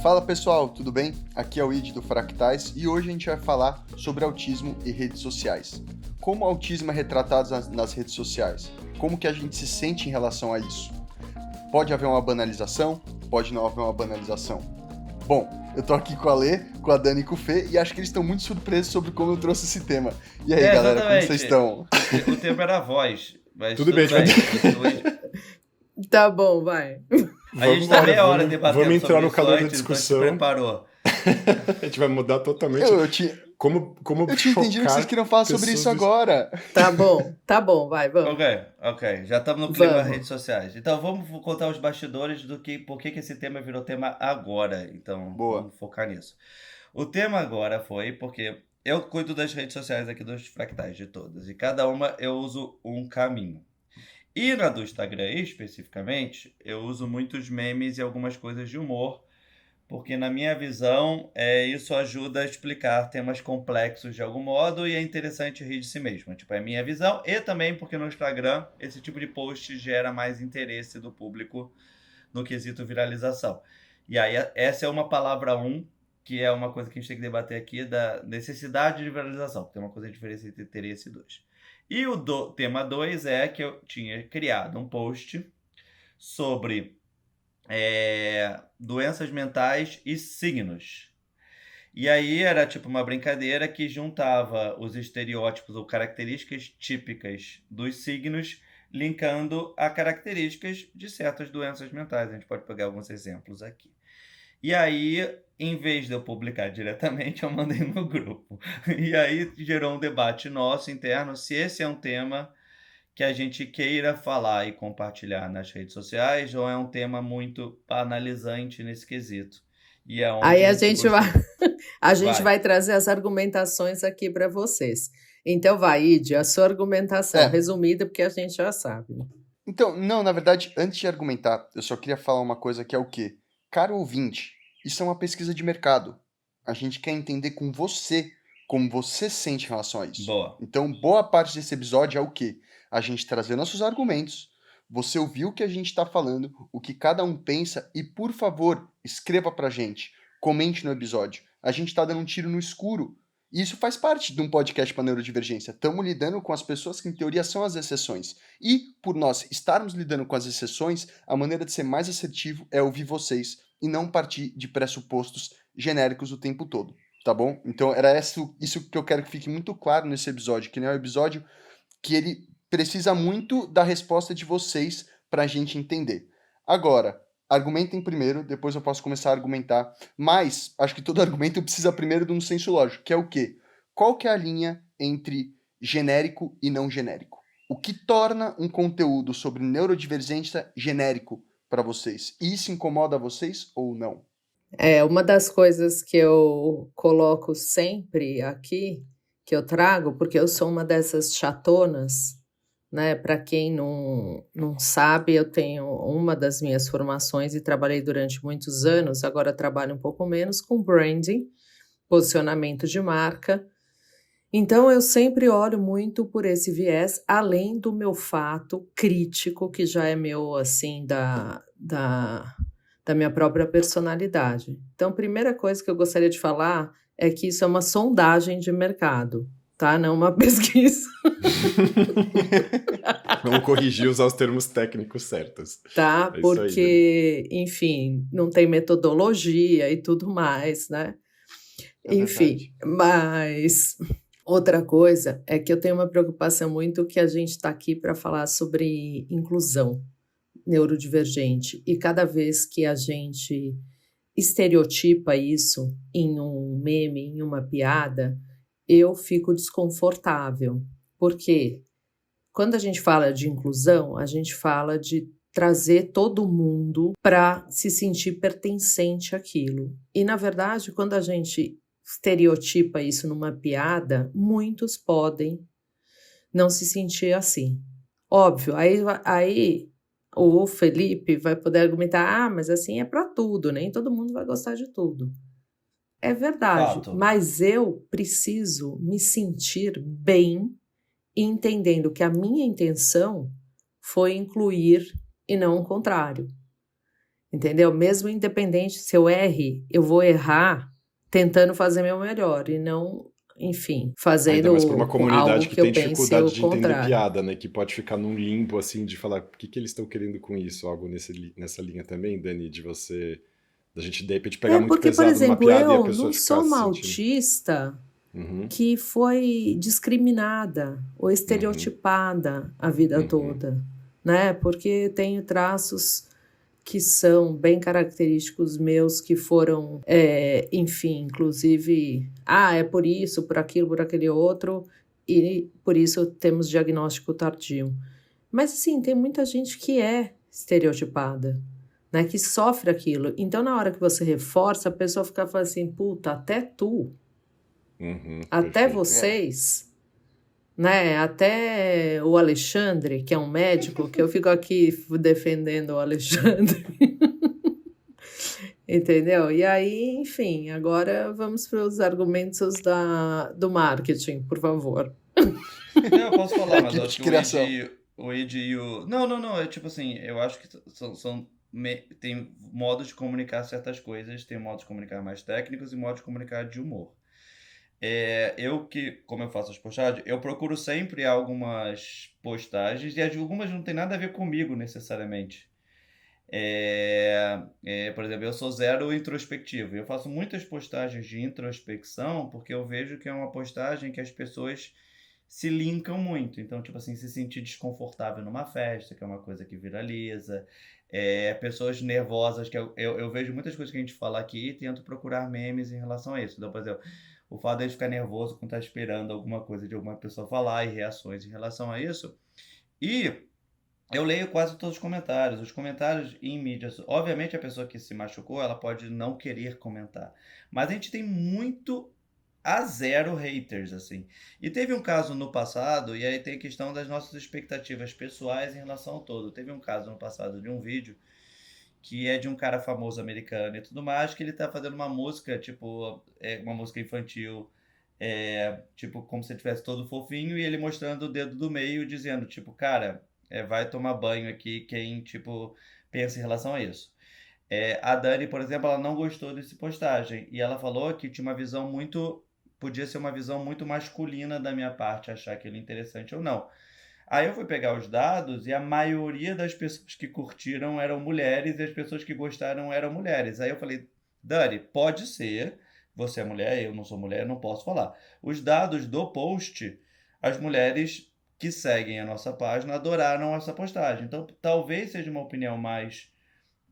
Fala pessoal, tudo bem? Aqui é o Id do Fractais e hoje a gente vai falar sobre autismo e redes sociais. Como o autismo é retratado nas redes sociais? Como que a gente se sente em relação a isso? Pode haver uma banalização? Pode não haver uma banalização. Bom, eu tô aqui com a Lê, com a Dani e com o Fê e acho que eles estão muito surpresos sobre como eu trouxe esse tema. E aí, galera, como vocês estão? O tema era a voz, mas Tudo bem. Tá bom, vai. A gente tá meia hora debatendo vamos entrar sobre no isso calor da antes, discussão. então a gente preparou. A gente vai mudar totalmente. Eu tinha entendido que vocês queriam falar sobre isso agora. Tá bom, vai, vamos. Ok. Já estamos no clima das Vamos. redes sociais. Então vamos contar os bastidores do que, por que esse tema virou tema agora. Então Boa. vamos focar nisso. O tema agora foi porque eu cuido das redes sociais aqui dos Fractais, de todas. E cada uma eu uso um caminho. E na do Instagram especificamente, eu uso muitos memes e algumas coisas de humor, porque na minha visão, isso ajuda a explicar temas complexos de algum modo e é interessante rir de si mesmo. Tipo, é a minha visão e também porque no Instagram esse tipo de post gera mais interesse do público no quesito viralização. E aí essa é uma palavra que é uma coisa que a gente tem que debater aqui, da necessidade de viralização, porque tem uma coisa diferente entre interesse e dois. E o tema 2 é que eu tinha criado um post sobre doenças mentais e signos. E aí era tipo uma brincadeira que juntava os estereótipos ou características típicas dos signos, linkando a características de certas doenças mentais. A gente pode pegar alguns exemplos aqui. E aí, em vez de eu publicar diretamente, eu mandei no grupo. E aí gerou um debate nosso interno se esse é um tema que a gente queira falar e compartilhar nas redes sociais ou é um tema muito banalizante nesse quesito. E é onde Aí a gente gente Vai. vai trazer as argumentações aqui para vocês. Então vai, Id, a sua argumentação resumida, porque a gente já sabe. Né? Então, não, na verdade, antes de argumentar, eu só queria falar uma coisa que é o quê? Caro ouvinte, isso é uma pesquisa de mercado. A gente quer entender com você, como você sente em relação a isso. Boa. Então, boa parte desse episódio é o quê? A gente trazer nossos argumentos, você ouviu o que a gente está falando, o que cada um pensa e, por favor, escreva pra gente, comente no episódio. A gente tá dando um tiro no escuro. E isso faz parte de um podcast para neurodivergência. Estamos lidando com as pessoas que, em teoria, são as exceções. E, por nós estarmos lidando com as exceções, a maneira de ser mais assertivo é ouvir vocês e não partir de pressupostos genéricos o tempo todo, tá bom? Então, era isso que eu quero que fique muito claro nesse episódio, que não é um episódio que ele precisa muito da resposta de vocês para a gente entender. Agora, argumentem primeiro, depois eu posso começar a argumentar, mas acho que todo argumento precisa primeiro de um senso lógico, que é o quê? Qual que é a linha entre genérico e não genérico? O que torna um conteúdo sobre neurodivergência genérico para vocês? E isso incomoda vocês ou não? Uma das coisas que eu coloco sempre aqui, que eu trago, porque eu sou uma dessas chatonas, né? Para quem não sabe, eu tenho uma das minhas formações e trabalhei durante muitos anos, agora trabalho um pouco menos com branding, posicionamento de marca. Então, eu sempre olho muito por esse viés, além do meu fato crítico, que já é meu, assim, da minha própria personalidade. Então, a primeira coisa que eu gostaria de falar é que isso é uma sondagem de mercado, tá? Não uma pesquisa. Vamos corrigir, usar os termos técnicos certos. Tá? É porque, enfim, não tem metodologia e tudo mais, né? Enfim, mas outra coisa é que eu tenho uma preocupação muito que a gente está aqui para falar sobre inclusão neurodivergente e cada vez que a gente estereotipa isso em um meme, em uma piada, eu fico desconfortável, porque quando a gente fala de inclusão, a gente fala de trazer todo mundo para se sentir pertencente àquilo. E, na verdade, quando a gente estereotipa isso numa piada, muitos podem não se sentir assim. Óbvio, aí o Felipe vai poder argumentar, mas assim é para tudo, nem todo mundo vai gostar de tudo. É verdade, Fato. mas eu preciso me sentir bem entendendo que a minha intenção foi incluir e não o contrário. entendeu? Mesmo independente se eu erre, eu vou errar tentando fazer meu melhor e não, enfim, Ainda fazendo mais para uma algo comunidade que que eu tem pense dificuldade o de entender contrário. piada, né? Que pode ficar num limbo, assim, de falar o que eles estão querendo com isso. Algo nessa linha também, Dani, da gente de repente pegar muito Porque, por pesado numa exemplo, piada e a eu pessoa não ficar sou se uma sentindo. autista Uhum, que foi discriminada ou uhum, estereotipada a vida uhum, toda, né? Porque tenho traços que são bem característicos meus, que foram, enfim, inclusive, é por isso, por aquilo, por aquele outro, e por isso temos diagnóstico tardio. Mas, assim, tem muita gente que é estereotipada, né, que sofre aquilo. Então, na hora que você reforça, a pessoa fica falando assim, puta, até tu, até perfeito. É. vocês, né, até o Alexandre, que é um médico, que eu fico aqui defendendo o Alexandre, entendeu? E aí, enfim, agora vamos para os argumentos do marketing, por favor. Não, eu posso falar, mas eu Equipe acho de que criação. O id e o. Não, não, não. É tipo assim, eu acho que tem modos de comunicar certas coisas, tem modos de comunicar mais técnicos e modos de comunicar de humor. Como eu faço as postagens, eu procuro sempre algumas postagens, e algumas não tem nada a ver comigo necessariamente. Por exemplo, eu sou zero introspectivo. Eu faço muitas postagens de introspecção porque eu vejo que é uma postagem que as pessoas se linkam muito. Então, tipo assim, se sentir desconfortável numa festa, que é uma coisa que viraliza. Pessoas nervosas, que eu vejo muitas coisas que a gente fala aqui e tento procurar memes em relação a isso. Então, por exemplo, o fato de ficar nervoso quando tá esperando alguma coisa de alguma pessoa falar e reações em relação a isso. E eu leio quase todos os comentários. Os comentários em mídias, obviamente a pessoa que se machucou, ela pode não querer comentar. Mas a gente tem muito a zero haters, assim. E teve um caso no passado, e aí tem a questão das nossas expectativas pessoais em relação ao todo. Teve um caso no passado de um vídeo que é de um cara famoso americano e tudo mais, que ele tá fazendo uma música, tipo, uma música infantil, tipo, como se ele estivesse todo fofinho, e ele mostrando o dedo do meio, dizendo, tipo, cara, vai tomar banho aqui quem, tipo, pensa em relação a isso. A Dani, por exemplo, ela não gostou desse postagem, e ela falou que tinha uma visão muito, podia ser uma visão muito masculina da minha parte, achar aquilo interessante ou não. Aí eu fui pegar os dados e a maioria das pessoas que curtiram eram mulheres e as pessoas que gostaram eram mulheres. Aí eu falei, Dani, pode ser, você é mulher, eu não sou mulher, não posso falar. Os dados do post, as mulheres que seguem a nossa página adoraram essa postagem. Então talvez seja uma opinião mais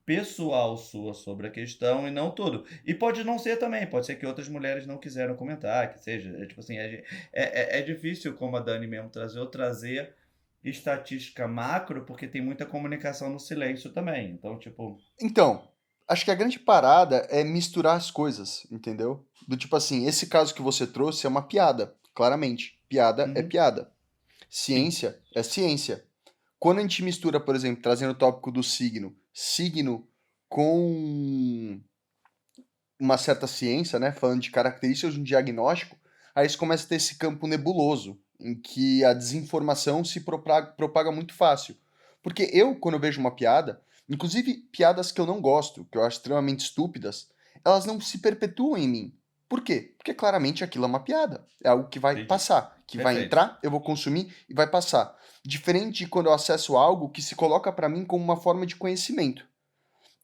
pessoal sua sobre a questão e não tudo. E pode não ser também, pode ser que outras mulheres não quiseram comentar, que seja, tipo assim, é difícil, como a Dani mesmo trazer estatística macro, porque tem muita comunicação no silêncio também. Então, tipo, Então, acho que a grande parada é misturar as coisas, entendeu? Do tipo assim, esse caso que você trouxe é uma piada, claramente. Piada é uhum, piada. sim, Ciência é ciência. Quando a gente mistura, por exemplo, trazendo o tópico do signo com uma certa ciência, né, falando de características de um diagnóstico, aí você começa a ter esse campo nebuloso, em que a desinformação se propaga muito fácil. Porque eu, quando eu vejo uma piada, inclusive piadas que eu não gosto, que eu acho extremamente estúpidas, elas não se perpetuam em mim. Por quê? Porque claramente aquilo é uma piada. É algo que vai entendi. passar, que vai Perfeito. entrar, eu vou consumir e vai passar. Diferente de quando eu acesso algo que se coloca para mim como uma forma de conhecimento.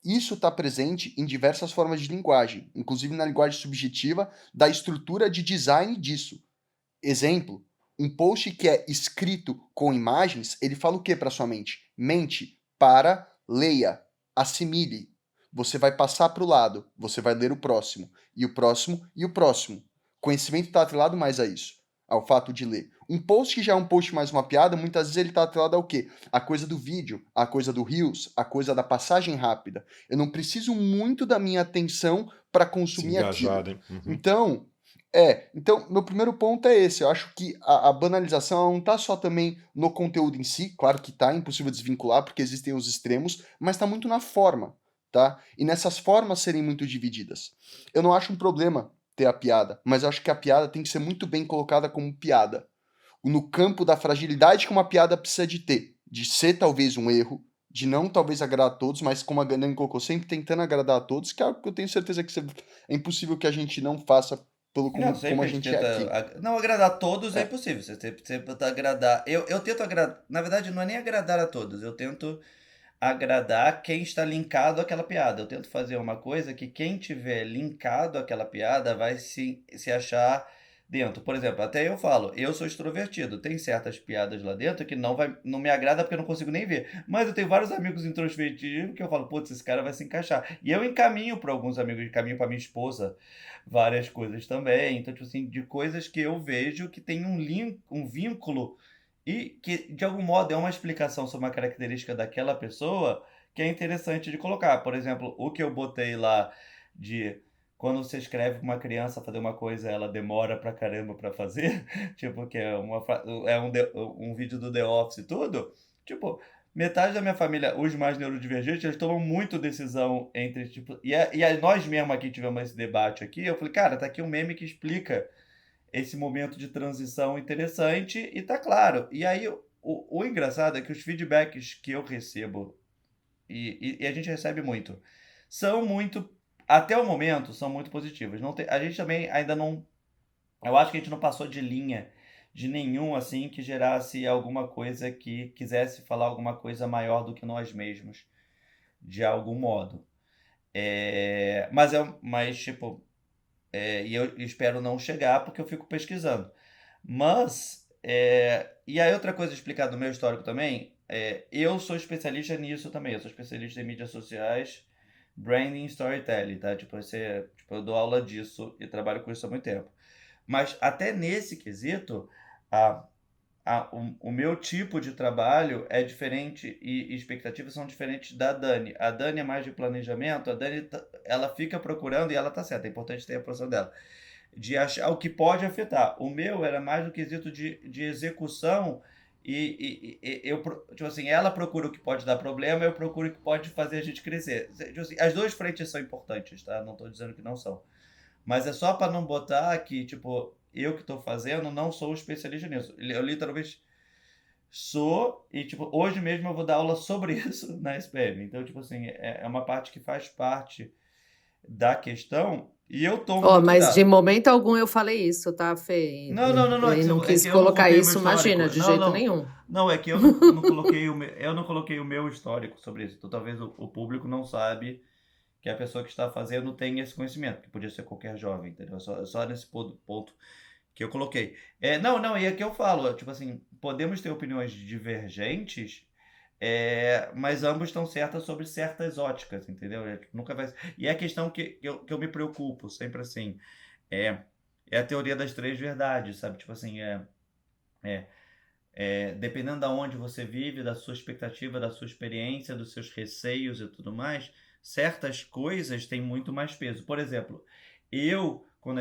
Isso está presente em diversas formas de linguagem, inclusive na linguagem subjetiva da estrutura de design disso. Exemplo, um post que é escrito com imagens, ele fala o que para sua mente? Mente, para, leia, assimile. Você vai passar para o lado, você vai ler o próximo, e o próximo, e o próximo. Conhecimento está atrelado mais a isso, ao fato de ler. Um post que já é um post mais uma piada, muitas vezes ele está atrelado ao quê? A coisa do vídeo, a coisa do Reels, a coisa da passagem rápida. Eu não preciso muito da minha atenção para Se consumir aquilo. engajarem. Uhum. Então, meu primeiro ponto é esse. Eu acho que a banalização ela não está só também no conteúdo em si, claro que tá, é impossível desvincular, porque existem os extremos, mas está muito na forma, tá? E nessas formas serem muito divididas. Eu não acho um problema ter a piada, mas eu acho que a piada tem que ser muito bem colocada como piada. No campo da fragilidade que uma piada precisa de ter, de ser talvez um erro, de não talvez agradar a todos, mas como a Dani colocou, sempre tentando agradar a todos, que é algo que eu tenho certeza que é impossível que a gente não faça pelo Não, como sempre a a gente gente é tenta. aqui. Não, agradar todos é É, impossível. Você sempre tenta agradar. Eu tento agradar. Na verdade, não é nem agradar a todos. Eu tento agradar quem está linkado àquela piada. Eu tento fazer uma coisa que quem tiver linkado àquela piada vai se achar dentro. Por exemplo, até eu falo, eu sou extrovertido. Tem certas piadas lá dentro que não me agrada porque eu não consigo nem ver. Mas eu tenho vários amigos introvertidos que eu falo, putz, esse cara vai se encaixar. E eu encaminho para alguns amigos, encaminho para minha esposa várias coisas também. Então, tipo assim, de coisas que eu vejo que tem um link, um vínculo e que, de algum modo, é uma explicação sobre uma característica daquela pessoa que é interessante de colocar. Por exemplo, o que eu botei lá de quando você escreve pra uma criança fazer uma coisa, ela demora pra caramba pra fazer, tipo, que é um vídeo do The Office e tudo. Tipo, metade da minha família, os mais neurodivergentes, eles tomam muito decisão entre, tipo, nós mesmos aqui tivemos esse debate aqui, eu falei, cara, tá aqui um meme que explica esse momento de transição interessante e tá claro. E aí, o engraçado é que os feedbacks que eu recebo, e a gente recebe muito, são muito, até o momento, são muito positivos. Não tem, a gente também ainda não, eu acho que a gente não passou de linha de nenhum, assim, que gerasse alguma coisa que quisesse falar alguma coisa maior do que nós mesmos, de algum modo. Mas tipo, e eu espero não chegar porque eu fico pesquisando. Mas, e aí outra coisa explicada no meu histórico também, eu sou especialista nisso também, eu sou especialista em mídias sociais, branding e storytelling, tá? Tipo, tipo, eu dou aula disso e trabalho com isso há muito tempo. Mas até nesse quesito, a, o meu tipo de trabalho é diferente e expectativas são diferentes da Dani. A Dani é mais de planejamento, a Dani ela fica procurando e ela tá certa, é importante ter a posição dela de achar o que pode afetar. O meu era mais no quesito de execução tipo assim, ela procura o que pode dar problema, eu procuro o que pode fazer a gente crescer. Tipo assim, as duas frentes são importantes, tá? Não estou dizendo que não são. Mas é só para não botar que, tipo, eu que estou fazendo não sou especialista nisso. Eu literalmente sou, e tipo, hoje mesmo eu vou dar aula sobre isso na SPM. Então, tipo assim, é uma parte que faz parte da questão e eu tomo Ó, muito mas de cuidado. momento algum eu falei isso, tá, Fê? Não, não, não, não, E não é quis que eu não colocar contei o meu isso, histórico. imagina, de Não, jeito não. nenhum. Não, é que eu não coloquei eu não coloquei o meu histórico sobre isso. Então talvez o público não sabe que a pessoa que está fazendo tem esse conhecimento, que podia ser qualquer jovem, entendeu? Só nesse ponto que eu coloquei. Não, não, e é que eu falo, tipo assim, podemos ter opiniões divergentes, mas ambos estão certas sobre certas óticas, entendeu? Tipo, nunca vai. E é a questão que eu me preocupo, sempre assim, é, é a teoria das três verdades, sabe? Tipo assim, é, dependendo da onde você vive, da sua expectativa, da sua experiência, dos seus receios e tudo mais, certas coisas têm muito mais peso. Por exemplo, quando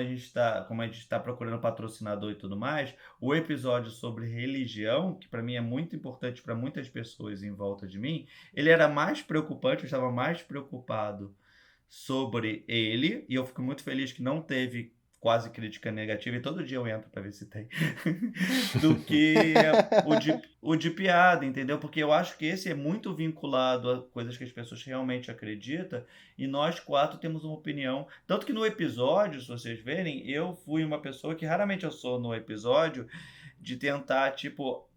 como a gente está procurando patrocinador e tudo mais, o episódio sobre religião, que para mim é muito importante para muitas pessoas em volta de mim, ele era mais preocupante, eu estava mais preocupado sobre ele, e eu fico muito feliz que não teve quase crítica negativa, e todo dia eu entro para ver se tem, do que o de piada, entendeu? Porque eu acho que esse é muito vinculado a coisas que as pessoas realmente acreditam, e nós quatro temos uma opinião. Tanto que no episódio, se vocês verem, eu fui uma pessoa que raramente eu sou no episódio, de tentar, tipo,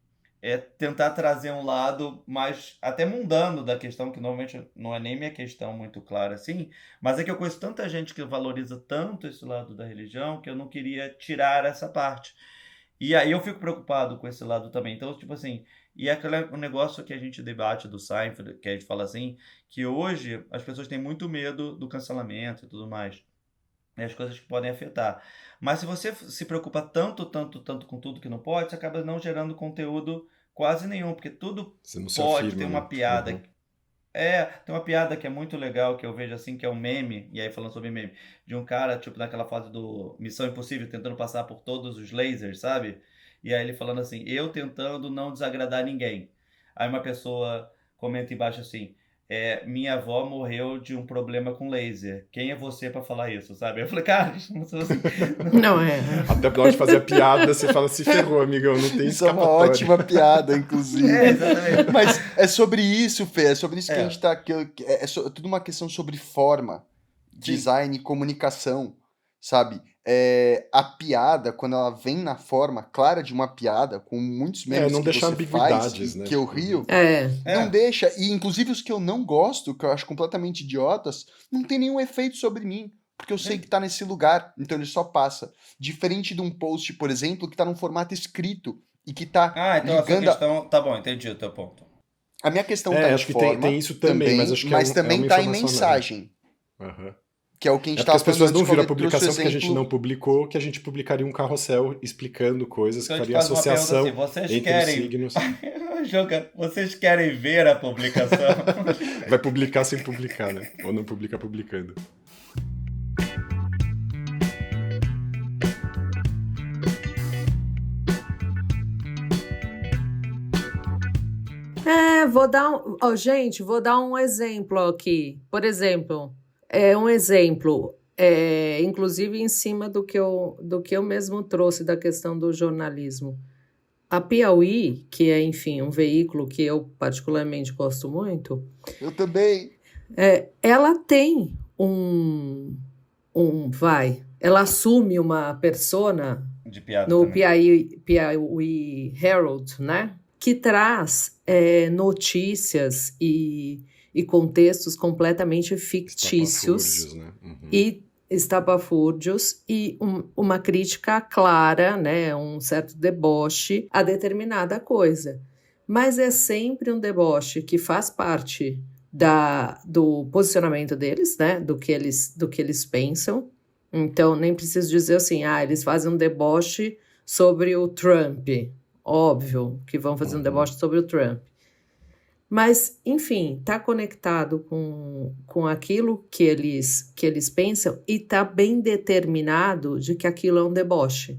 tentar trazer um lado mais até mundano da questão, que normalmente não é nem minha questão muito clara assim, mas é que eu conheço tanta gente que valoriza tanto esse lado da religião que eu não queria tirar essa parte. E aí eu fico preocupado com esse lado também. Então, tipo assim, e é o negócio que a gente debate do Seinfeld, que a gente fala assim, que hoje as pessoas têm muito medo do cancelamento e tudo mais, e as coisas que podem afetar. Mas se você se preocupa tanto, tanto, tanto com tudo que não pode, você acaba não gerando conteúdo quase nenhum, porque tudo Você não se pode ter afirma, uma né? piada. Uhum. Tem uma piada que é muito legal, que eu vejo assim, que é um meme, e aí falando sobre meme, de um cara, tipo, naquela fase do Missão Impossível, tentando passar por todos os lasers, sabe? E aí ele falando assim, eu tentando não desagradar ninguém. Aí uma pessoa comenta embaixo assim, minha avó morreu de um problema com laser. Quem é você pra falar isso, sabe? Eu falei, cara, não sou assim. Não é. Até na hora de fazer a piada, você fala, se ferrou, amigão, não tem Isso é uma escapatória. ótima piada, inclusive. Exatamente. Mas é sobre isso, Fê. É sobre isso que a É. gente tá. É tudo uma questão sobre forma, design e comunicação, sabe? A piada, quando ela vem na forma clara de uma piada, com muitos memes não que deixar você faz, ambiguidades, né? que eu rio, não É. deixa. E inclusive os que eu não gosto, que eu acho completamente idiotas, não tem nenhum efeito sobre mim. Porque eu sei que tá nesse lugar, então ele só passa. Diferente de um post, por exemplo, que tá num formato escrito e que tá Então a sua ligando. questão... Tá bom, entendi o teu ponto. A minha questão tá em acho que forma tem isso também, mas acho que é também uma tá em informação mensagem. Aham. Que é o que a gente É porque tava as pessoas falando não viram a antes, quando eu publicação trouxe o porque a gente exemplo. não publicou, que a gente publicaria um carrossel explicando coisas, que Então eu te faria faço uma pergunta associação assim, vocês entre querem... signos. Joga, vocês querem ver a publicação? Vai publicar sem publicar, né? Ou não publica publicando. Vou dar gente, vou dar um exemplo aqui. Por exemplo, um exemplo, inclusive em cima do que eu mesmo trouxe da questão do jornalismo. A Piauí, que é, enfim, um veículo que eu particularmente gosto muito, Eu também. ela tem ela assume uma persona De piada no também. Piauí Herald, né? Que traz notícias e contextos completamente fictícios Estapafúrdios, né? Uhum. e estapafúrdios e uma crítica clara, né? Um certo deboche a determinada coisa. Mas é sempre um deboche que faz parte do posicionamento deles, né? Do que eles pensam. Então, nem preciso dizer assim, eles fazem um deboche sobre o Trump. Óbvio que vão fazer um deboche sobre o Trump. Mas, enfim, está conectado com aquilo que eles pensam e está bem determinado de que aquilo é um deboche,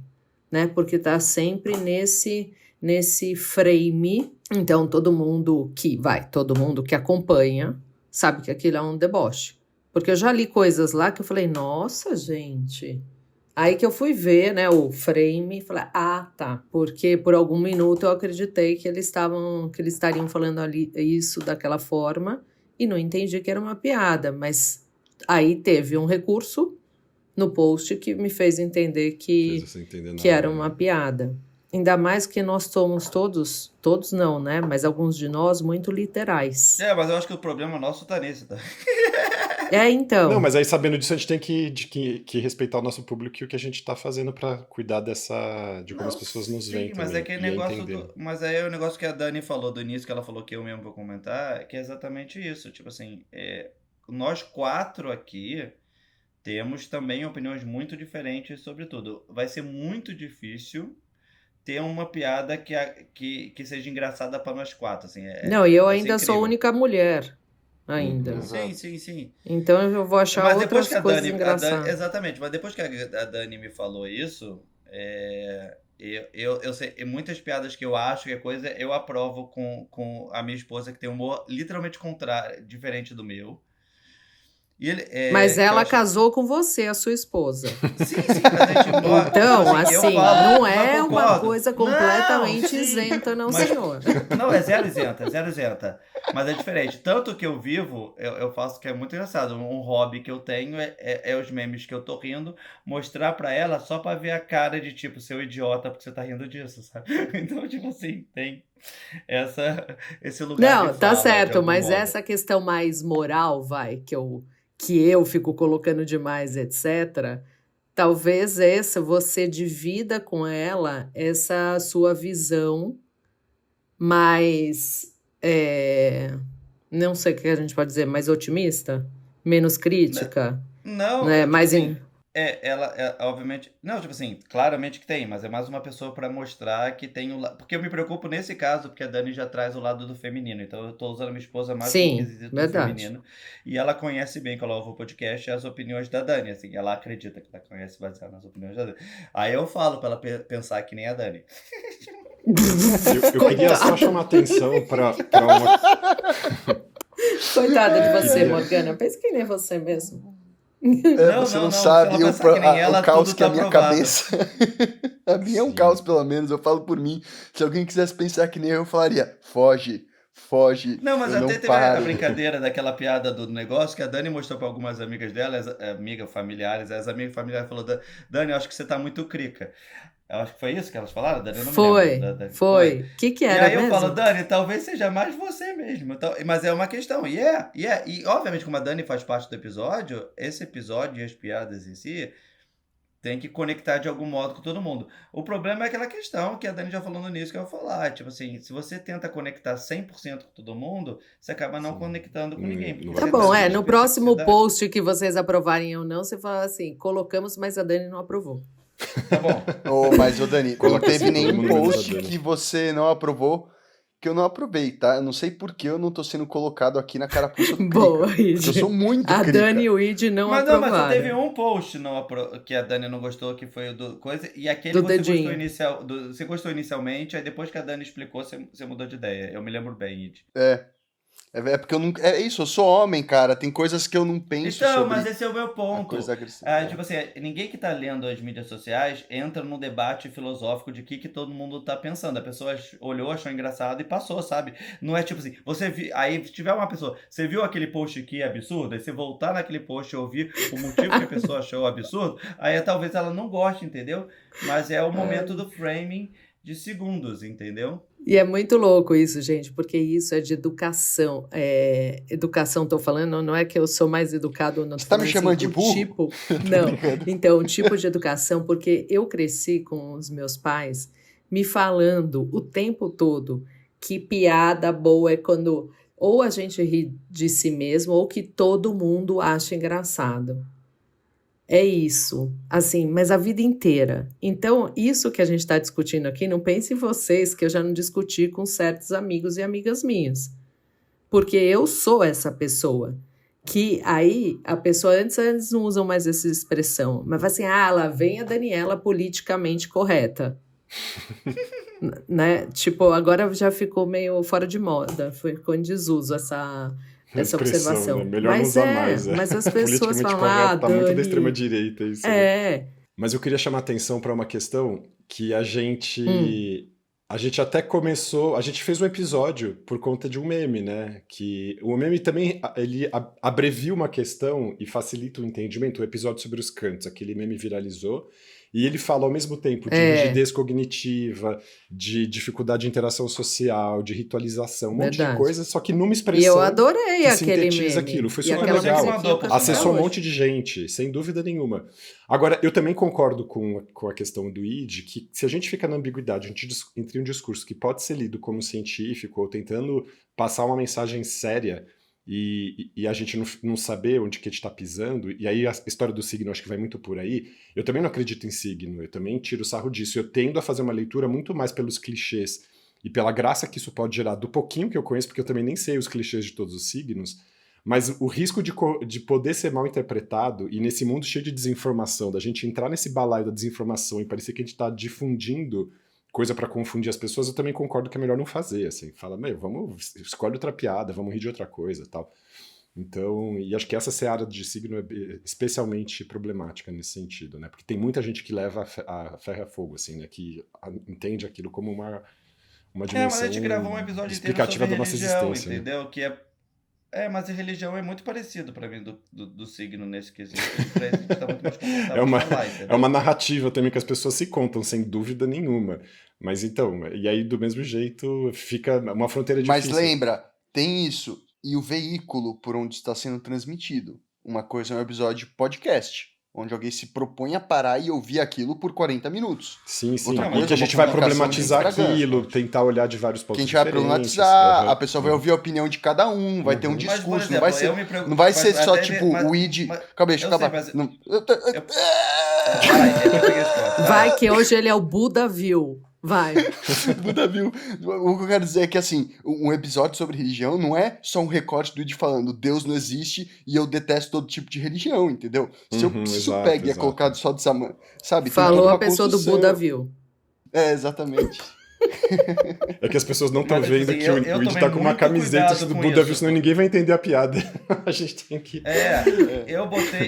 né? Porque está sempre nesse frame. Então, todo mundo que acompanha sabe que aquilo é um deboche. Porque eu já li coisas lá que eu falei, nossa, gente... Aí que eu fui ver, né, o frame e falei, tá, porque por algum minuto eu acreditei que eles estariam falando ali isso daquela forma e não entendi que era uma piada, mas aí teve um recurso no post que me fez entender que era uma piada. Ainda mais que nós somos todos não, né, mas alguns de nós muito literais. Mas eu acho que o problema nosso tá nisso, tá? Então. Não, mas aí sabendo disso a gente tem que respeitar o nosso público e o que a gente tá fazendo pra cuidar de como as pessoas nos veem mas também. é aquele negócio mas aí é o negócio que a Dani falou do início, que ela falou que eu mesmo vou comentar, que é exatamente isso. Tipo assim, nós 4 aqui temos também opiniões muito diferentes sobre tudo. Vai ser muito difícil ter uma piada que seja engraçada pra nós 4. Assim, não, e eu vai ser ainda sou a incrível. única mulher. Ainda. Sim. Então eu vou achar Mas outras depois que coisas engraçadas. Exatamente, mas depois que a Dani me falou isso, eu sei, e muitas piadas que eu acho que é coisa, eu aprovo com a minha esposa, que tem um humor literalmente contrário, diferente do meu. E mas ela casou com você, a sua esposa. Sim, mas a gente... Então, assim, não é eu uma concordo. coisa completamente Não, sim. isenta, não, Mas- senhor. Não, é zero isenta. Mas é diferente. Tanto que eu vivo, eu faço que é muito engraçado. Um hobby que eu tenho é os memes que eu tô rindo, mostrar pra ela só pra ver a cara de tipo, seu idiota, porque você tá rindo disso, sabe? Então, tipo assim, tem esse lugar Não, de tá fala, de certo, algum mas modo. essa questão mais moral, que eu fico colocando demais, etc., talvez você divida com ela essa sua visão mais, não sei o que a gente pode dizer, mais otimista, menos crítica, Não, né? tipo Mais assim, ela, obviamente... Não, tipo assim, claramente que tem, mas é mais uma pessoa pra mostrar que tem o lado... Porque eu me preocupo nesse caso, porque a Dani já traz o lado do feminino, então eu tô usando a minha esposa mais Sim, como quesito do verdade. feminino, e ela conhece bem, quando ela ouve o podcast, as opiniões da Dani, assim, ela acredita que ela conhece baseado nas opiniões da Dani. Aí eu falo pra ela pensar que nem a Dani. Eu queria só chamar atenção para uma... Coitada de você, Queria. Morgana. Pensa que nem você mesmo. Você não sabe se ela pensar que nem ela, o caos tudo que é a tá minha aprovado. cabeça. A minha é um Sim. caos, pelo menos. Eu falo por mim. Se alguém quisesse pensar que nem eu falaria: foge, foge, Não, mas eu até não teve a paro. brincadeira daquela piada do negócio que a Dani mostrou para algumas amigas dela, amigas familiares. As amigas familiares falaram: Dani, eu acho que você tá muito crica. Eu acho que foi isso que elas falaram, Dani? Eu não me lembro. Foi. O que E era aí eu falo, mesmo? Dani, talvez seja mais você mesmo. Então, mas é uma questão. E obviamente, como a Dani faz parte do episódio, esse episódio e as piadas em si tem que conectar de algum modo com todo mundo. O problema é aquela questão que a Dani já falou no início, que eu vou falar. Tipo assim, se você tenta conectar 100% com todo mundo, você acaba não Sim. conectando com ninguém. Não porque vai Tá você bom, tem conseguir. no uma próximo especificidade. post que vocês aprovarem ou não, você fala assim, colocamos, mas a Dani não aprovou. Tá bom. Mas, ô Dani, não Coloca teve assim, todo nenhum mundo menos a post Dani. que você não aprovou que eu não aprovei, tá? Eu não sei por que eu não tô sendo colocado aqui na carapuça do Boa, Crica. Porque eu sou Id. muito A Crica. Dani e o Id não Mas não, mas só aprovaram. teve um post que a Dani não gostou, que foi o do coisa, e aquele Do você dedinho. você gostou inicialmente, aí depois que a Dani explicou, você mudou de ideia. Eu me lembro bem, Id. É porque eu não. É isso, eu sou homem, cara. Tem coisas que eu não penso Então, sobre mas esse é o meu a ponto. coisa agressiva. Tipo assim, ninguém que tá lendo as mídias sociais entra num debate filosófico de que todo mundo tá pensando. A pessoa olhou, achou engraçado e passou, sabe? Não é tipo assim, aí se tiver uma pessoa, você viu aquele post que é absurdo, aí você voltar naquele post e ouvir o motivo que a pessoa achou absurdo, aí talvez ela não goste, entendeu? Mas é o momento do framing de segundos, entendeu? E é muito louco isso, gente, porque isso é de educação. Educação, tô falando, não é que eu sou mais educado ou não. Você tá me chamando de burro? Tipo, não. Então, o tipo de educação, porque eu cresci com os meus pais me falando o tempo todo que piada boa é quando ou a gente ri de si mesmo ou que todo mundo acha engraçado. É isso, assim, mas a vida inteira. Então, isso que a gente está discutindo aqui, não pense em vocês que eu já não discuti com certos amigos e amigas minhas. Porque eu sou essa pessoa. Que aí, a pessoa, antes eles não usam mais essa expressão, mas vai assim, lá vem a Daniela politicamente correta. Né? Tipo, agora já ficou meio fora de moda, ficou em desuso essa observação. Né? Melhor não Mas usar mais. mas as pessoas Politicamente falam, correto, tá muito da Dani, extrema-direita isso. Né? é. Mas eu queria chamar a atenção para uma questão que a gente até começou, a gente fez um episódio por conta de um meme, né? Que o meme também, ele abrevia uma questão e facilita o entendimento. O episódio sobre os cantos, aquele meme viralizou. E ele fala ao mesmo tempo de rigidez cognitiva, de dificuldade de interação social, de ritualização, um monte de coisa, só que numa expressão E eu adorei que aquele sintetiza meme. aquilo. Foi E super aquela legal. musiquinha que eu canto Acessou um até monte de gente, sem dúvida nenhuma. Agora, eu também concordo com a questão do Id, que se a gente fica na ambiguidade entre um discurso que pode ser lido como científico ou tentando passar uma mensagem séria e a gente não saber onde que a gente está pisando, e aí a história do signo acho que vai muito por aí, eu também não acredito em signo, eu também tiro sarro disso, eu tendo a fazer uma leitura muito mais pelos clichês e pela graça que isso pode gerar, do pouquinho que eu conheço, porque eu também nem sei os clichês de todos os signos, mas o risco de poder ser mal interpretado, e nesse mundo cheio de desinformação, da gente entrar nesse balaio da desinformação e parecer que a gente está difundindo coisa para confundir as pessoas, eu também concordo que é melhor não fazer, assim, fala, escolhe outra piada, vamos rir de outra coisa, tal. Então, e acho que essa seara de signo é especialmente problemática nesse sentido, né, porque tem muita gente que leva a ferro a fogo, assim, né, que entende aquilo como uma dimensão mas a gente gravou um episódio inteiro explicativa sobre da nossa religião, existência. entendeu? Né? Que mas a religião é muito parecido para mim do signo nesse quesito. Pra isso a gente tá muito mais confortável de falar, entendeu? É uma narrativa também que as pessoas se contam, sem dúvida nenhuma. Mas então, e aí do mesmo jeito fica uma fronteira difícil. Mas lembra, tem isso, e o veículo por onde está sendo transmitido. Uma coisa é um episódio de podcast, onde alguém se propõe a parar e ouvir aquilo por 40 minutos. Sim. Outra E coisa que a é gente uma vai comunicação problematizar desemfragante. aquilo, tentar olhar de vários pontos Que a gente vai diferentes. problematizar, a pessoa vai ouvir a opinião de cada um, vai ter um Mas, por discurso, exemplo, não vai ser só até tipo o Id. Acabei de acabar. Vai que hoje ele é o Buda Viu. Vai. Buda Viu. O que eu quero dizer é que, assim, um episódio sobre religião não é só um recorte do Id falando Deus não existe e eu detesto todo tipo de religião, entendeu? Se isso pega e é colocado só dessa... Sabe? Falou a pessoa do Buda Viu. Exatamente. É que as pessoas não estão Mas, vendo assim, que eu o Id tomei tá com uma muito camiseta cuidado do com Buda, isso. senão ninguém vai entender a piada. A gente tem que...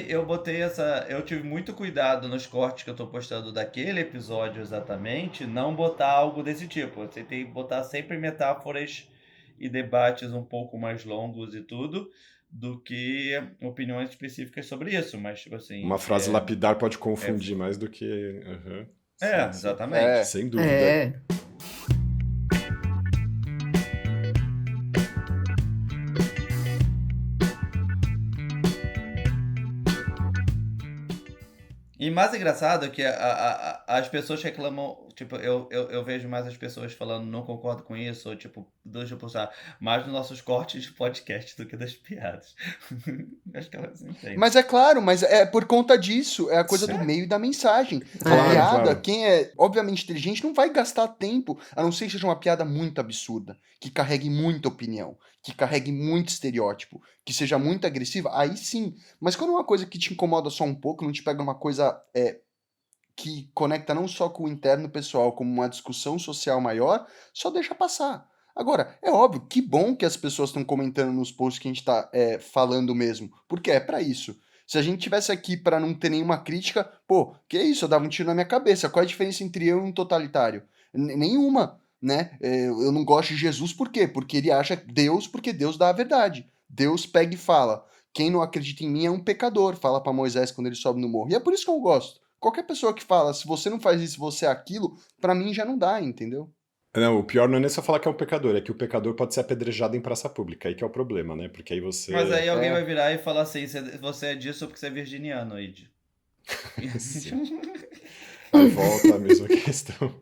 Eu botei essa. Eu tive muito cuidado nos cortes que eu tô postando daquele episódio exatamente, não botar algo desse tipo. Eu tentei botar sempre metáforas e debates um pouco mais longos e tudo, do que opiniões específicas sobre isso. Mas, tipo assim. Uma frase lapidar pode confundir mais do que... Aham. Sim, sim. Exatamente. Sem dúvida. É. E mais engraçado é que as pessoas reclamam, tipo, eu vejo mais as pessoas falando não concordo com isso, ou tipo, deixa eu postar mais nos nossos cortes de podcast do que das piadas. Acho que elas entendem. Mas é claro, mas é por conta disso, é a coisa Sim. do meio e da mensagem. Claro, A piada, claro. quem é obviamente inteligente não vai gastar tempo, a não ser que seja uma piada muito absurda, que carregue muita opinião, que carregue muito estereótipo, que seja muito agressiva, aí sim. Mas quando é uma coisa que te incomoda só um pouco, não te pega uma coisa que conecta não só com o interno pessoal, como uma discussão social maior, só deixa passar. Agora, é óbvio, que bom que as pessoas estão comentando nos posts que a gente está falando mesmo, porque é para isso. Se a gente tivesse aqui para não ter nenhuma crítica, pô, que isso, eu dava um tiro na minha cabeça. Qual é a diferença entre eu e um totalitário? Nenhuma, né? Eu não gosto de Jesus por quê? Porque ele acha Deus, porque Deus dá a verdade. Deus pega e fala, quem não acredita em mim é um pecador, fala para Moisés quando ele sobe no morro. E é por isso que eu gosto. Qualquer pessoa que fala, se você não faz isso, você é aquilo, pra mim já não dá, entendeu? Não, o pior não é nem só falar que é um pecador, é que o pecador pode ser apedrejado em praça pública, aí que é o problema, né? Porque aí você... Mas aí alguém É. vai virar e falar assim, você é disso porque você é virginiano, Id. Sim. Aí volta a mesma questão.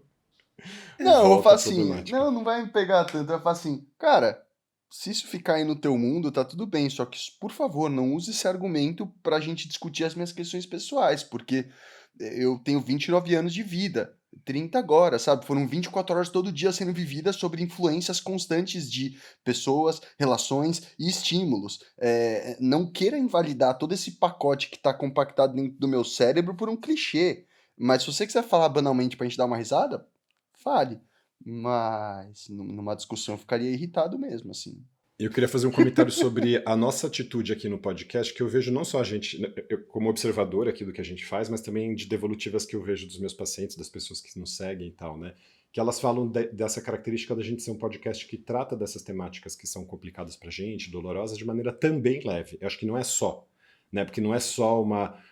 Não, eu vou Volta falar a assim, problemática. não vai me pegar tanto. Eu vou falar assim, cara, se isso ficar aí no teu mundo, tá tudo bem, só que, por favor, não use esse argumento pra gente discutir as minhas questões pessoais, porque eu tenho 29 anos de vida, 30 agora, sabe? Foram 24 horas todo dia sendo vividas sobre influências constantes de pessoas, relações e estímulos. Não queira invalidar todo esse pacote que tá compactado dentro do meu cérebro por um clichê. Mas se você quiser falar banalmente pra gente dar uma risada, fale. Mas numa discussão eu ficaria irritado mesmo, assim. Eu queria fazer um comentário sobre a nossa atitude aqui no podcast, que eu vejo não só a gente, eu, como observador aqui do que a gente faz, mas também de devolutivas que eu vejo dos meus pacientes, das pessoas que nos seguem e tal, né? Que elas falam dessa característica da gente ser um podcast que trata dessas temáticas que são complicadas pra gente, dolorosas, de maneira também leve. Eu acho que não é só, né? Porque não é só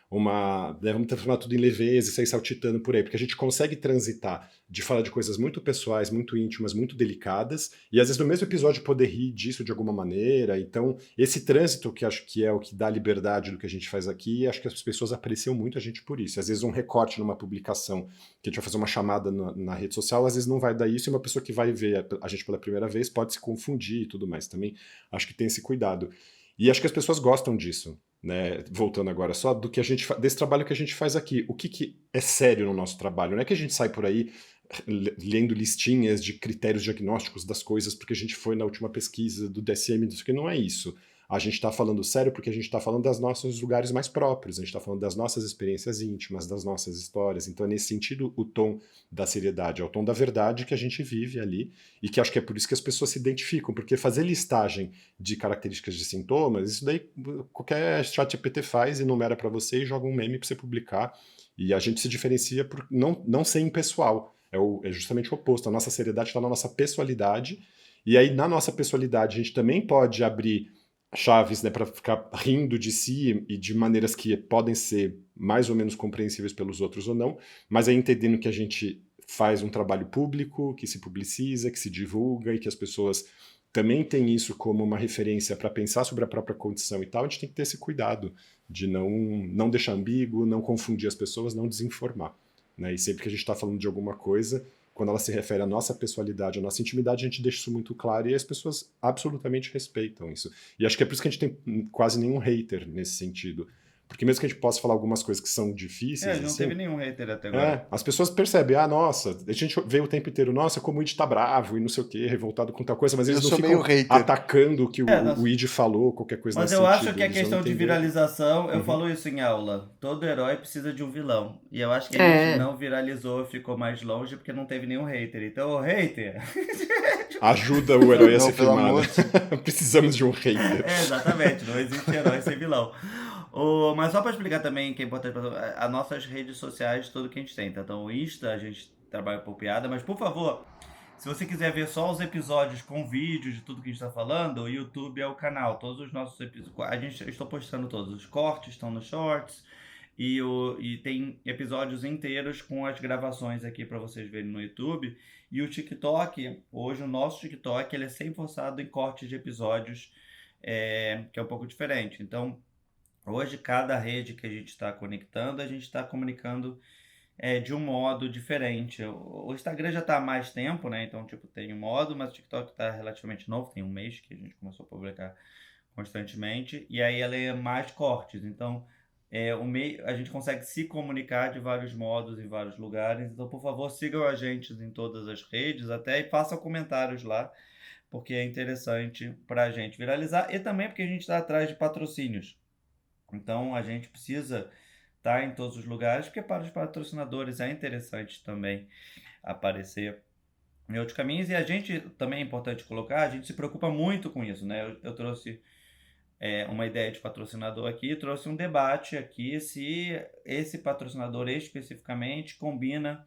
vamos transformar tudo em leveza e sair saltitando por aí, porque a gente consegue transitar de falar de coisas muito pessoais, muito íntimas, muito delicadas, e às vezes no mesmo episódio poder rir disso de alguma maneira. Então, esse trânsito que acho que é o que dá liberdade do que a gente faz aqui, acho que as pessoas apreciam muito a gente por isso. Às vezes um recorte numa publicação, que a gente vai fazer uma chamada na rede social, às vezes não vai dar isso, e uma pessoa que vai ver a gente pela primeira vez pode se confundir e tudo mais. Também acho que tem esse cuidado. E acho que as pessoas gostam disso. Né, voltando agora só do que a gente desse trabalho que a gente faz aqui. O que é sério no nosso trabalho? Não é que a gente sai por aí lendo listinhas de critérios diagnósticos das coisas porque a gente foi na última pesquisa do DSM, que não é isso. A gente está falando sério porque a gente está falando dos nossos lugares mais próprios, a gente está falando das nossas experiências íntimas, das nossas histórias. Então, é nesse sentido, o tom da seriedade é o tom da verdade que a gente vive ali e que acho que é por isso que as pessoas se identificam, porque fazer listagem de características de sintomas, isso daí qualquer ChatGPT faz, enumera para você e joga um meme para você publicar. E a gente se diferencia por não ser impessoal. É justamente o oposto. A nossa seriedade está na nossa pessoalidade. E aí, na nossa pessoalidade, a gente também pode abrir chaves, né, para ficar rindo de si e de maneiras que podem ser mais ou menos compreensíveis pelos outros ou não, mas aí entendendo que a gente faz um trabalho público, que se publiciza, que se divulga e que as pessoas também têm isso como uma referência para pensar sobre a própria condição e tal, a gente tem que ter esse cuidado de não deixar ambíguo, não confundir as pessoas, não desinformar. Né? E sempre que a gente está falando de alguma coisa, quando ela se refere à nossa pessoalidade, à nossa intimidade, a gente deixa isso muito claro e as pessoas absolutamente respeitam isso. E acho que é por isso que a gente tem quase nenhum hater nesse sentido. Porque mesmo que a gente possa falar algumas coisas que são difíceis, Não assim, teve nenhum hater até agora. as pessoas percebem, nossa, a gente vê o tempo inteiro, nossa, como o Id tá bravo e não sei o quê, revoltado com tal coisa, mas eles Eu não sou meio ficam hater. atacando o que nossa. o Id falou, qualquer coisa Mas nesse eu sentido. acho que a Eles vão questão de entender. viralização, eu Uhum. falo isso em aula. Todo herói precisa de um vilão. E eu acho que a gente não viralizou, ficou mais longe porque não teve nenhum hater. Então, ô hater, Ajuda o herói a Não, ser pelo firmado. amor de Precisamos de um hater. exatamente, não existe herói sem vilão. Mas só para explicar também que é importante as nossas redes sociais, tudo que a gente tem. Então, o Insta, a gente trabalha por piada, mas por favor, se você quiser ver só os episódios com vídeos de tudo que a gente está falando, o YouTube é o canal. Todos os nossos episódios. Eu estou postando todos. Os cortes estão nos shorts. E tem episódios inteiros com as gravações aqui para vocês verem no YouTube. E o TikTok, hoje o nosso TikTok, ele é sempre forçado em cortes de episódios, que é um pouco diferente. Então, hoje cada rede que a gente está conectando, a gente está comunicando de um modo diferente. O Instagram já está há mais tempo, né? Então, tipo, tem um modo, mas o TikTok está relativamente novo, tem um mês que a gente começou a publicar constantemente. E aí ela é mais cortes. Então, a gente consegue se comunicar de vários modos em vários lugares. Então, por favor, sigam a gente em todas as redes, até e façam comentários lá, porque é interessante para a gente viralizar e também porque a gente está atrás de patrocínios. Então, a gente precisa estar em todos os lugares, porque para os patrocinadores é interessante também aparecer em outros caminhos. E a gente, também é importante colocar, a gente se preocupa muito com isso, né? Eu trouxe uma ideia de patrocinador aqui, trouxe um debate aqui se esse patrocinador especificamente combina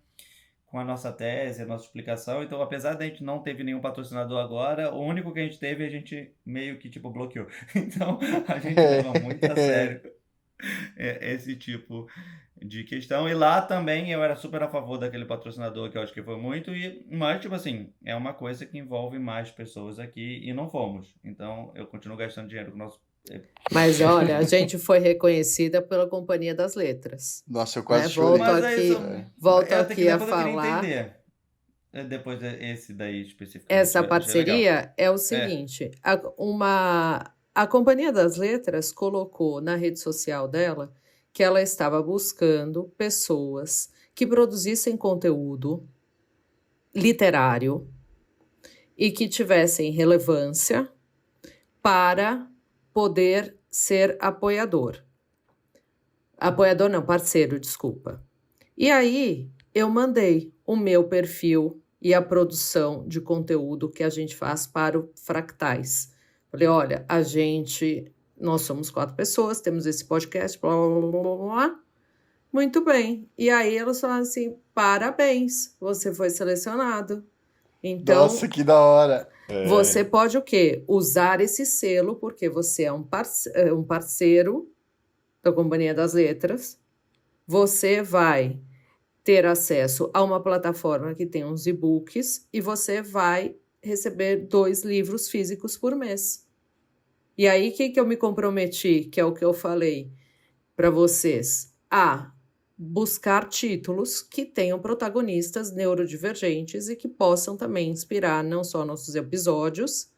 com a nossa tese, a nossa explicação. Então, apesar de a gente não ter nenhum patrocinador agora, o único que a gente teve, a gente meio que tipo bloqueou. Então, a gente leva muito a sério esse tipo de questão. E lá também eu era super a favor daquele patrocinador, que eu acho que foi muito, mas tipo assim, é uma coisa que envolve mais pessoas aqui e não fomos. Então eu continuo gastando dinheiro com o nosso. Mas olha, a gente foi reconhecida pela Companhia das Letras. Nossa, eu quase Né? chorei. Volto Mas aqui, eu tenho que aqui a depois eu queria falar. entender. Depois esse daí especificamente. Essa Achei legal. parceria é o seguinte: a Companhia das Letras colocou na rede social dela que ela estava buscando pessoas que produzissem conteúdo literário e que tivessem relevância para poder ser apoiador. Apoiador não, parceiro, desculpa. E aí eu mandei o meu perfil e a produção de conteúdo que a gente faz para o Fractais. Falei, olha, nós somos 4 pessoas, temos esse podcast, blá, blá, blá, blá, blá. Muito bem. E aí elas falaram assim, parabéns, você foi selecionado. Então, Nossa, que da hora. você pode o quê? Usar esse selo, porque você é um parceiro da Companhia das Letras. Você vai ter acesso a uma plataforma que tem uns e-books e você vai receber 2 livros físicos por mês. E aí, o que eu me comprometi, que é o que eu falei para vocês? Buscar títulos que tenham protagonistas neurodivergentes e que possam também inspirar não só nossos episódios,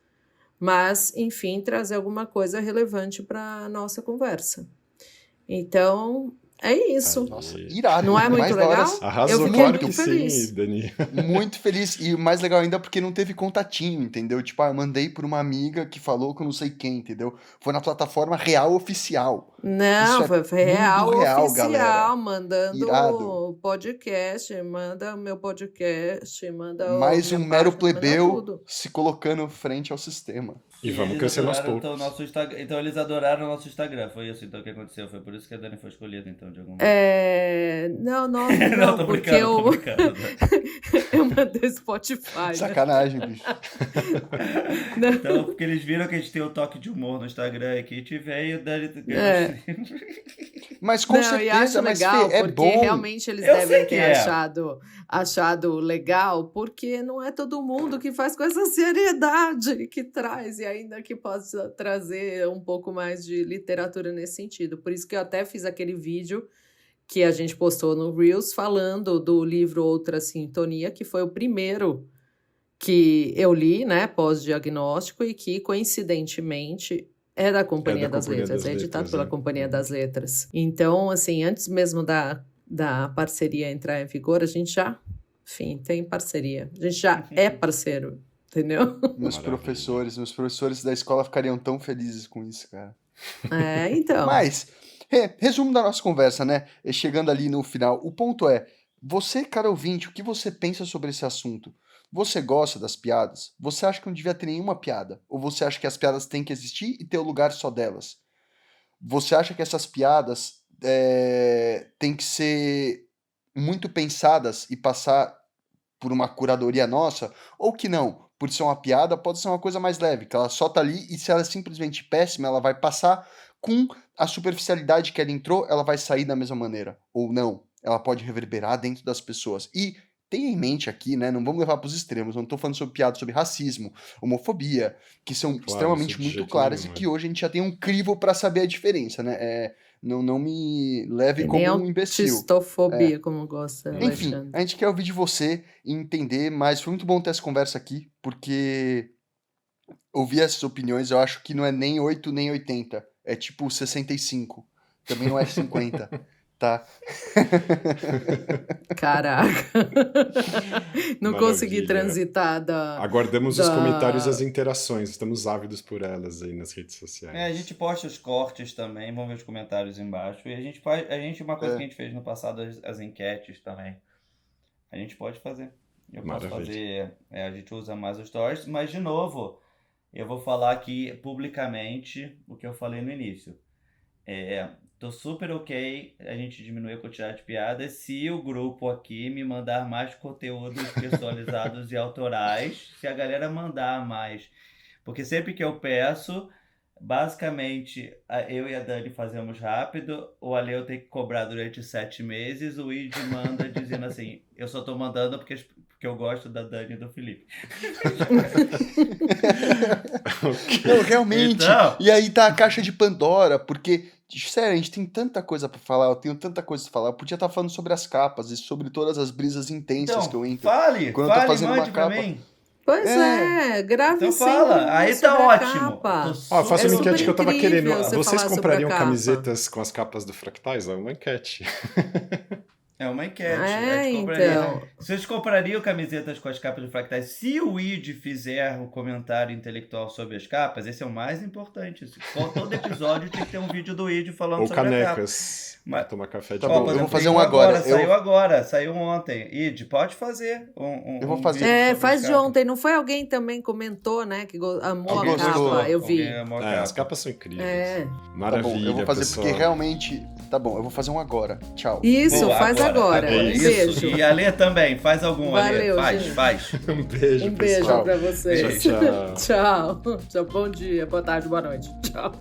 mas, enfim, trazer alguma coisa relevante para a nossa conversa. Então, é isso. Nossa, irado. Não é muito Mais da hora- legal? Arrasou, Eu fiquei claro muito que feliz. sim, Dani. Muito feliz. E o mais legal ainda é porque não teve contatinho, entendeu? Tipo, eu mandei por uma amiga que falou com não sei quem, entendeu? Foi na plataforma real oficial. Não, Isso é foi real, mundo real, oficial, galera. mandando Irado. podcast, manda o meu podcast, manda o Mais um minha mero página, manda plebeu tudo. se colocando frente ao sistema. E vamos eles crescendo aos adoraram, poucos. então, nosso Instagram. Então eles adoraram o nosso Instagram. Foi isso então que aconteceu. Foi por isso que a Dani foi escolhida, então, de algum modo. Não, Não, não, tô porque brincando, tô brincando. eu mandei Spotify, né? Sacanagem, bicho. Não. Então, porque eles viram que a gente tem o toque de humor no Instagram aqui, te veio, Dani. Mas com Não, e acho certeza, mas legal, Fê, é porque bom. realmente eles Eu devem sei que ter é. achado legal, porque não é todo mundo que faz com essa seriedade que traz, e ainda que possa trazer um pouco mais de literatura nesse sentido. Por isso que eu até fiz aquele vídeo que a gente postou no Reels falando do livro Outra Sintonia, que foi o primeiro que eu li, né, pós-diagnóstico, e que, coincidentemente, É da Companhia da das Companhia Letras, das é editado Letras, pela é. Companhia das Letras. Então, assim, antes mesmo da parceria entrar em vigor, a gente já, enfim, tem parceria. A gente já é parceiro, entendeu? Meus Maravilha. professores da escola ficariam tão felizes com isso, cara. É, então. Mas, resumo da nossa conversa, né? Chegando ali no final, o ponto é, você, cara ouvinte, o que você pensa sobre esse assunto? Você gosta das piadas? Você acha que não devia ter nenhuma piada? Ou você acha que as piadas têm que existir e ter o lugar só delas? Você acha que essas piadas têm que ser muito pensadas e passar por uma curadoria nossa? Ou que não? Por ser uma piada, pode ser uma coisa mais leve, que ela só tá ali e se ela é simplesmente péssima, ela vai passar com a superficialidade que ela entrou, ela vai sair da mesma maneira. Ou não, ela pode reverberar dentro das pessoas. E tenha em mente aqui, né, não vamos levar para os extremos, não tô falando sobre piadas sobre racismo, homofobia, que são Claro, isso extremamente de muito jeito claras nenhum, e que hoje a gente já tem um crivo para saber a diferença, né? Não me leve E como nem um imbecil. autistofobia, como gosta Enfim, Alexandre. a gente quer ouvir de você e entender, mas foi muito bom ter essa conversa aqui, porque ouvir essas opiniões eu acho que não é nem 8 nem 80, é tipo 65. Também não é 50, tá? Caraca. Não consegui Maravilha. transitar da... Aguardamos os da- comentários e as interações. Estamos ávidos por elas aí nas redes sociais. A gente posta os cortes também, vamos ver os comentários embaixo. E uma coisa que a gente fez no passado, as enquetes também. A gente pode fazer. Eu posso Maravilha. fazer, a gente usa mais os stories, mas de novo, eu vou falar aqui publicamente o que eu falei no início. Tô super ok a gente diminuir a quantidade de piadas se o grupo aqui me mandar mais conteúdos personalizados e autorais, se a galera mandar mais. Porque sempre que eu peço, basicamente eu e a Dani fazemos rápido, o Ale eu tenho que cobrar durante 7 meses, o Id manda dizendo assim, eu só tô mandando porque eu gosto da Dani e do Felipe. Não, realmente. Então- E aí tá a caixa de Pandora, porque, sério, a gente tem tanta coisa pra falar, eu tenho tanta coisa pra falar. Eu podia estar falando sobre as capas e sobre todas as brisas intensas que eu Então, entro. fale, Quando eu tô fazendo mande uma pra capa. mim. Pois grave Então sempre fala, aí sobre tá a ótimo. capa. Tô Ó, faça É uma super enquete que eu tava incrível querendo. você Vocês falar sobre comprariam a capa. camisetas com as capas do Fractais? É uma enquete. É uma enquete. É, A gente compraria. então. Vocês comprariam camisetas com as capas do Fractais se o Id fizer um comentário intelectual sobre as capas? Esse é o mais importante. Todo episódio tem que ter um vídeo do Id falando Ou sobre a capa. canecas. Mas- Pra tomar café de Tá Ó, bom, por eu vou exemplo, fazer tem um agora. Saiu ontem. Id, pode fazer Eu vou fazer. vídeo sobre Faz as de capas. ontem. Não foi alguém também comentou, né? Que amou Alguém a gostou. capa. Eu vi. Alguém amou a É, as capa. capas são incríveis. É. Tá Maravilha, bom, eu vou fazer pessoal. porque realmente. Tá bom, eu vou fazer um agora. Tchau. Isso, Boa, faz agora. É Um isso. beijo. E a Lê também, faz algum, Alê. Valeu, Faz, gente. faz. Um beijo, Um beijo pessoal. pra vocês. Tchau, tchau. Tchau. Tchau. Bom dia, boa tarde, boa noite. Tchau.